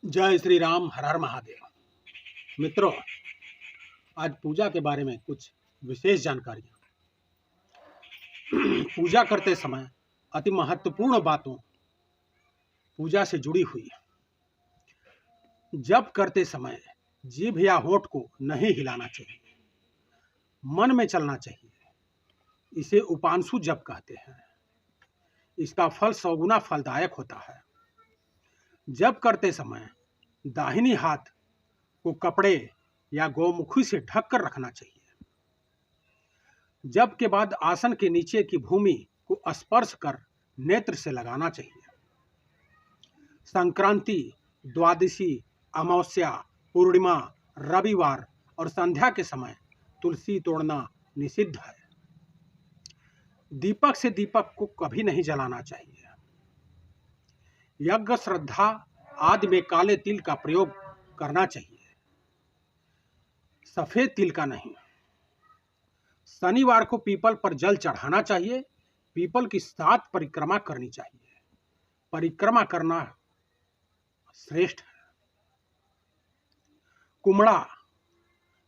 जय श्री राम, हर हर महादेव। मित्रों, आज पूजा के बारे में कुछ विशेष जानकारियाँ। पूजा करते समय अति महत्वपूर्ण बातों पूजा से जुड़ी हुई है। जप करते समय जीभ या होठ को नहीं हिलाना चाहिए, मन में चलना चाहिए। इसे उपांशु जप कहते हैं। इसका फल 100 गुना फलदायक होता है। जप करते समय दाहिनी हाथ को कपड़े या गौमुखी से ढक कर रखना चाहिए। जप के बाद आसन के नीचे की भूमि को स्पर्श कर नेत्र से लगाना चाहिए। संक्रांति, द्वादशी, अमावस्या, पूर्णिमा, रविवार और संध्या के समय तुलसी तोड़ना निषिद्ध है। दीपक से दीपक को कभी नहीं जलाना चाहिए। यज्ञ, श्रद्धा आदि में काले तिल का प्रयोग करना चाहिए, सफेद तिल का नहीं। शनिवार को पीपल पर जल चढ़ाना चाहिए। पीपल की 7 परिक्रमा करनी चाहिए। परिक्रमा करना श्रेष्ठ है। कुमड़ा,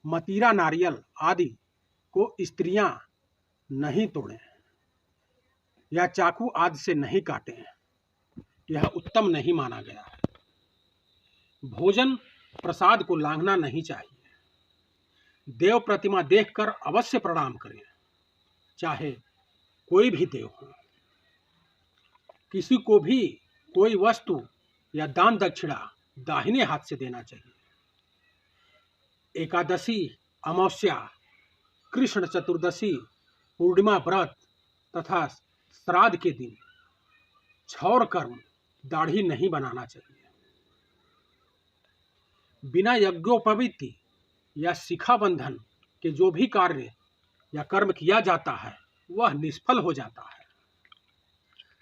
मतीरा, नारियल आदि को स्त्रियां नहीं तोड़ें या चाकू आदि से नहीं काटें। यह उत्तम नहीं माना गया है। भोजन प्रसाद को लांघना नहीं चाहिए। देव प्रतिमा देखकर अवश्य प्रणाम करें, चाहे कोई भी देव हो। किसी को भी कोई वस्तु या दान दक्षिणा दाहिने हाथ से देना चाहिए। एकादशी, अमावस्या, कृष्ण चतुर्दशी, पूर्णिमा व्रत तथा श्राद्ध के दिन क्षौर कर्म दाढ़ी नहीं बनाना चाहिए। बिना यज्ञोपवीति या शिखा बंधन के जो भी कार्य या कर्म किया जाता है वह निष्फल हो जाता है।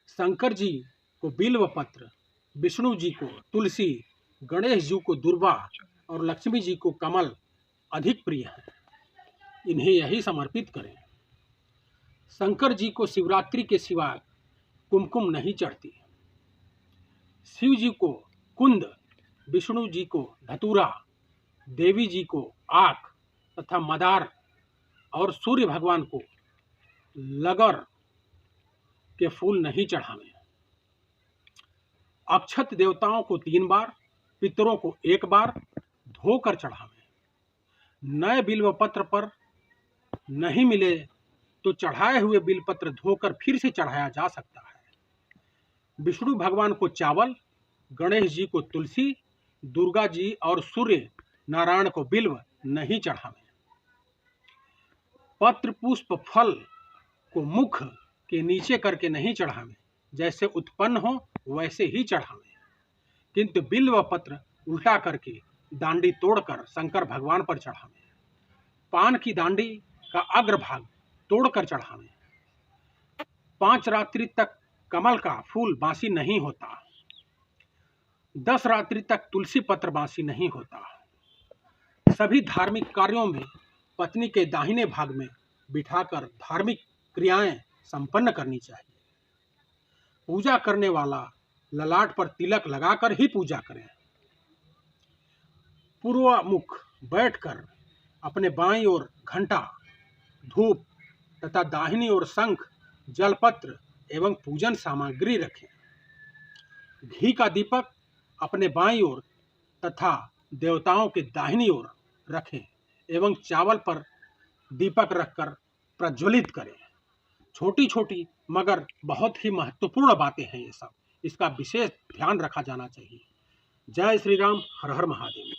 शंकर जी को बिल्व पत्र, विष्णु जी को तुलसी, गणेश जी को दुर्वा और लक्ष्मी जी को कमल अधिक प्रिय है। इन्हें यही समर्पित करें। शंकर जी को शिवरात्रि के सिवा कुमकुम नहीं चढ़ती। शिव जी को कुंद, विष्णु जी को धतूरा, देवी जी को आक तथा मदार और सूर्य भगवान को लगर के फूल नहीं चढ़ावे। अक्षत देवताओं को 3 बार, पितरों को 1 बार धोकर चढ़ावे। नए बिल्वपत्र पर नहीं मिले तो चढ़ाए हुए बिल्वपत्र धोकर फिर से चढ़ाया जा सकता है। विष्णु भगवान को चावल, गणेश जी को तुलसी, दुर्गा जी और सूर्य नारायण को बिल्व नहीं चढ़ावे। पत्र, पुष्प, फल को मुख के नीचे करके नहीं चढ़ावे। जैसे उत्पन्न हो वैसे ही चढ़ावे, किंतु बिल्व पत्र उल्टा करके दांडी तोड़कर शंकर भगवान पर चढ़ावे। पान की दांडी का अग्रभाग तोड़कर चढ़ावे। 5 रात्रि तक कमल का फूल बासी नहीं होता। 10 रात्रि तक तुलसी पत्र बासी नहीं होता। सभी धार्मिक कार्यों में पत्नी के दाहिने भाग में बिठाकर धार्मिक क्रियाएं संपन्न करनी चाहिए। पूजा करने वाला ललाट पर तिलक लगाकर ही पूजा करें। पूर्वमुख बैठकर अपने बाईं ओर घंटा, धूप तथा दाहिनी ओर शंख, जलपत्र एवं पूजन सामग्री रखें। घी का दीपक अपने बाईं ओर तथा देवताओं के दाहिनी ओर रखें एवं चावल पर दीपक रखकर प्रज्वलित करें। छोटी छोटी मगर बहुत ही महत्वपूर्ण बातें हैं ये सब। इसका विशेष ध्यान रखा जाना चाहिए। जय श्री राम, हर हर महादेव।